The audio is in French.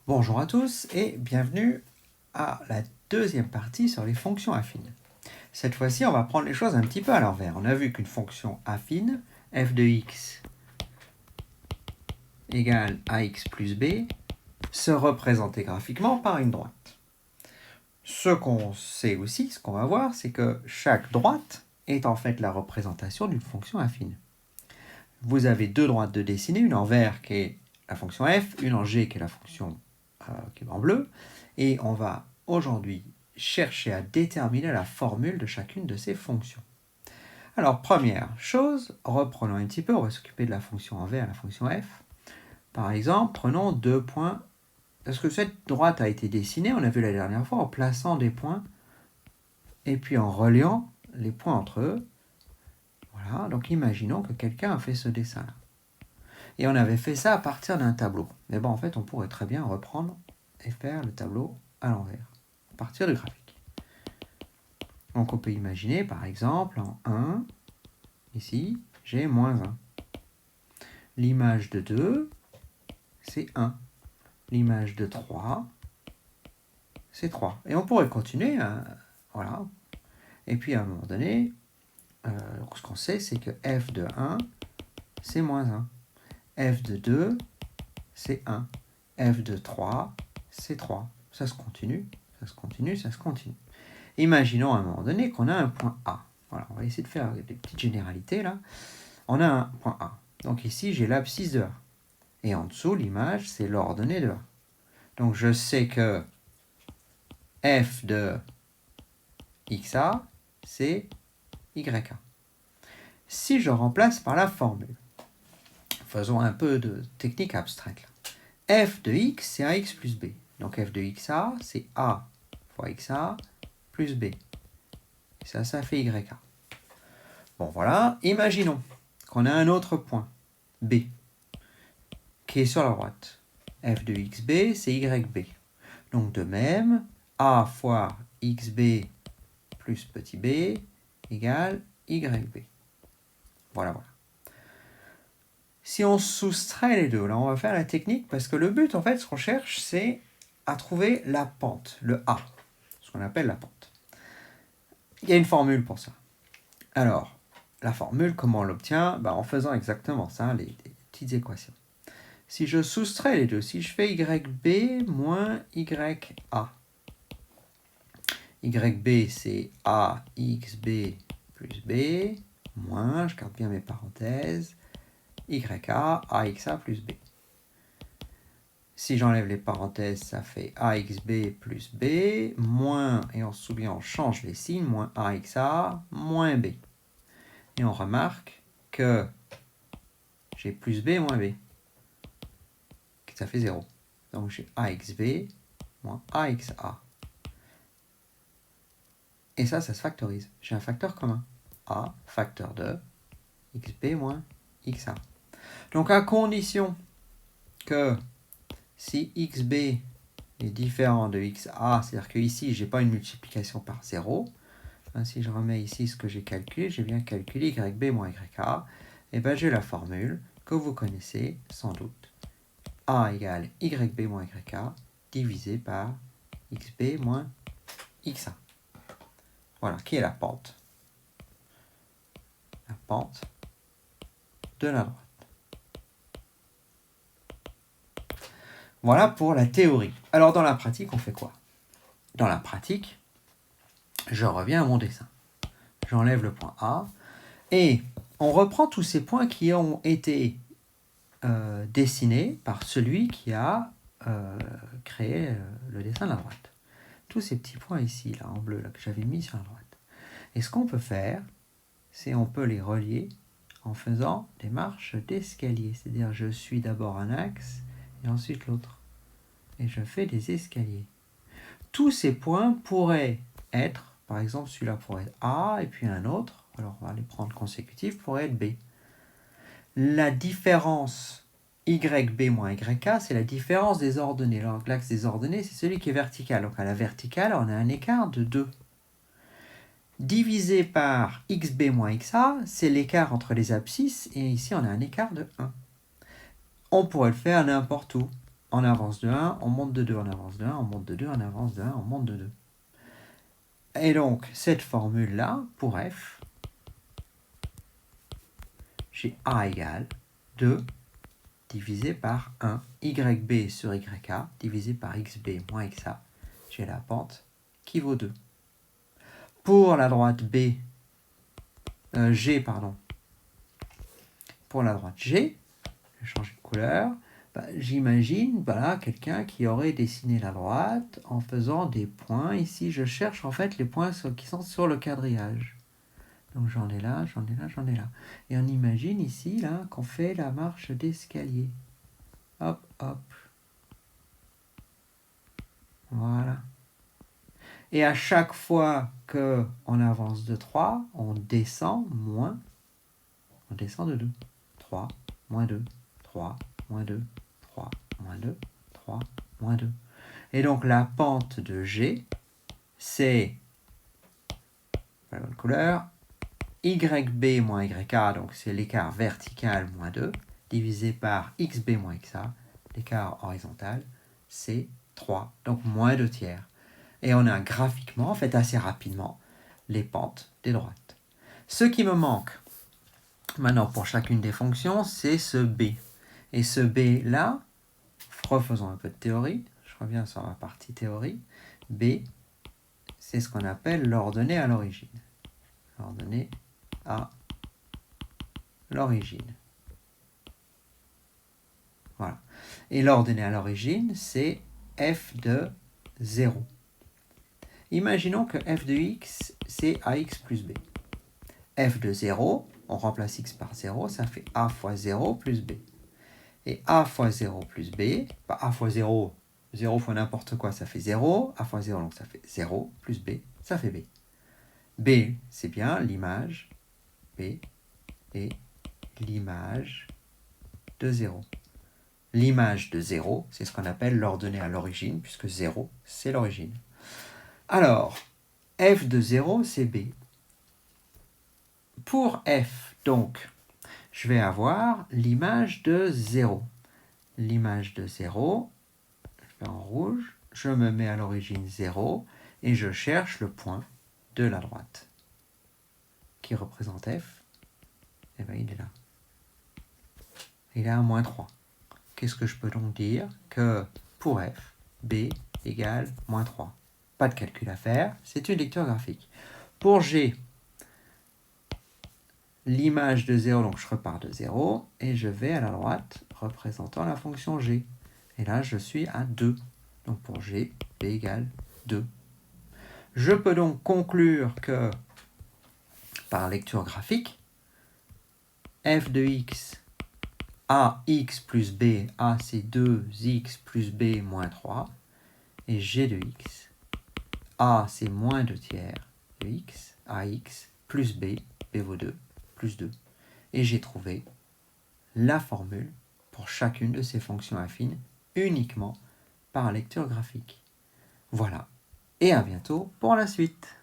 Bonjour à tous et bienvenue à la deuxième partie sur les fonctions affines. Cette fois-ci, on va prendre les choses un petit peu à l'envers. On a vu qu'une fonction affine, f de x égale ax plus b, se représentait graphiquement par une droite. Ce qu'on sait aussi, ce qu'on va voir, c'est que chaque droite est en fait la représentation d'une fonction affine. Vous avez deux droites de dessiner, une en vert qui est la fonction f, une en g qui est la fonction qui est en bleu, et on va aujourd'hui chercher à déterminer la formule de chacune de ces fonctions. Alors, première chose, reprenons un petit peu, on va s'occuper de la fonction en vert, la fonction f. Par exemple, prenons deux points, parce que cette droite a été dessinée, on a vu la dernière fois, en plaçant des points, et puis en reliant les points entre eux. Voilà, donc imaginons que quelqu'un a fait ce dessin-là. Et on avait fait ça à partir d'un tableau. Mais bon, en fait, on pourrait très bien reprendre et faire le tableau à l'envers, à partir du graphique. Donc on peut imaginer, par exemple, en 1, ici, j'ai moins 1. L'image de 2, c'est 1. L'image de 3, c'est 3. Et on pourrait continuer, voilà. Et puis à un moment donné, ce qu'on sait, c'est que f de 1, c'est moins 1. F de 2, c'est 1. F de 3, c'est 3. Ça se continue, ça se continue, ça se continue. Imaginons à un moment donné qu'on a un point A. Voilà, on va essayer de faire des petites généralités là. On a un point A. Donc ici, j'ai l'abscisse de A. Et en dessous, l'image, c'est l'ordonnée de A. Donc je sais que f de xa, c'est YA. Si je remplace par la formule, faisons un peu de technique abstraite là. F de x, c'est ax plus b. Donc f de xa, c'est a fois xa plus b. Et ça fait YA. Bon, voilà. Imaginons qu'on a un autre point, B, qui est sur la droite. F de xb, c'est YB. Donc, de même, A fois xb plus petit b égale YB. Voilà, voilà. Si on soustrait les deux, là, on va faire la technique, parce que le but, en fait, ce qu'on cherche, c'est à trouver la pente, le A, ce qu'on appelle la pente. Il y a une formule pour ça. Alors, la formule, comment on l'obtient? En faisant exactement ça, les petites équations. Si je soustrais les deux, si je fais YB moins YA, YB c'est AXB plus B, moins, je garde bien mes parenthèses, YA, AXA plus B. Si j'enlève les parenthèses, ça fait AXB plus B, moins, et on se souvient, on change les signes, moins AXA, moins B. Et on remarque que j'ai plus B moins B. Ça fait 0. Donc j'ai AXB moins AXA. Et ça se factorise. J'ai un facteur commun. A, facteur de XB moins XA. Donc à condition que si XB est différent de XA, c'est-à-dire que ici, je n'ai pas une multiplication par 0, si je remets ici ce que j'ai calculé, j'ai bien calculé YB moins YA, et bien j'ai la formule que vous connaissez sans doute. A égale YB moins YA divisé par XB moins XA. Voilà, qui est la pente? La pente de la droite. Voilà pour la théorie. Alors dans la pratique, on fait quoi? Dans la pratique, je reviens à mon dessin. J'enlève le point A et on reprend tous ces points qui ont été dessinés par celui qui a créé le dessin de la droite. Tous ces petits points ici, là, en bleu, là, que j'avais mis sur la droite. Et ce qu'on peut faire, c'est on peut les relier en faisant des marches d'escalier. C'est-à-dire, je suis d'abord un axe et ensuite l'autre. Et je fais des escaliers. Tous ces points pourraient être, par exemple, celui-là pourrait être A, et puis un autre, alors on va les prendre consécutifs, pourrait être B. La différence YB moins YK, c'est la différence des ordonnées. Alors, l'axe des ordonnées, c'est celui qui est vertical. Donc, à la verticale, on a un écart de 2. Divisé par XB moins XA, c'est l'écart entre les abscisses, et ici, on a un écart de 1. On pourrait le faire n'importe où. on avance de 1, on monte de 2, on avance de 1, on monte de 2, on avance de 1, on monte de 2. Et donc, cette formule-là, pour f, j'ai a égale 2 divisé par 1, yb sur yk divisé par xb moins xa. J'ai la pente qui vaut 2. Pour la droite G, pour la droite G, je vais changer de couleur, j'imagine quelqu'un qui aurait dessiné la droite en faisant des points. Ici, je cherche en fait les points qui sont sur le quadrillage. Donc j'en ai là, j'en ai là, j'en ai là. Et on imagine ici là qu'on fait la marche d'escalier. Hop, hop. Voilà. Et à chaque fois qu'on avance de 3, on descend de 2. 3, moins 2, 3, moins 2, 3, moins 2, 3, moins 2. Et donc la pente de G, c'est, la bonne couleur, YB moins YK, donc c'est l'écart vertical moins 2, divisé par XB moins XA, l'écart horizontal, c'est 3, donc moins 2 tiers. Et on a graphiquement, en fait assez rapidement, les pentes des droites. Ce qui me manque maintenant pour chacune des fonctions, c'est ce B. Et ce B-là, refaisons un peu de théorie, je reviens sur ma partie théorie, B, c'est ce qu'on appelle l'ordonnée à l'origine. L'ordonnée à l'origine. Voilà. Et l'ordonnée à l'origine, c'est f de 0. Imaginons que f de x, c'est ax plus b. F de 0, on remplace x par 0, ça fait a fois 0 plus b. Et a fois 0 plus b, a fois 0, 0 fois n'importe quoi, ça fait 0. A fois 0, donc ça fait 0 plus b, ça fait b. B, c'est bien l'image b et l'image de 0. L'image de 0, c'est ce qu'on appelle l'ordonnée à l'origine, puisque 0, c'est l'origine. Alors, f de 0, c'est b. Pour f, donc, je vais avoir l'image de 0. L'image de 0, je fais en rouge, je me mets à l'origine 0, et je cherche le point de la droite, qui représente f. Et bien, il est là. Il est à moins 3. Qu'est-ce que je peux donc dire? Que pour f, b égale moins 3. Pas de calcul à faire, c'est une lecture graphique. Pour g, l'image de 0, donc je repars de 0, et je vais à la droite représentant la fonction g. Et là, je suis à 2. Donc pour g, b égale 2. Je peux donc conclure que, par lecture graphique, f de x, ax plus b, a c'est 2x plus b moins 3, et g de x, a c'est moins 2 tiers de x, ax plus b, b vaut 2, plus 2. Et j'ai trouvé la formule pour chacune de ces fonctions affines uniquement par lecture graphique. Voilà, et à bientôt pour la suite.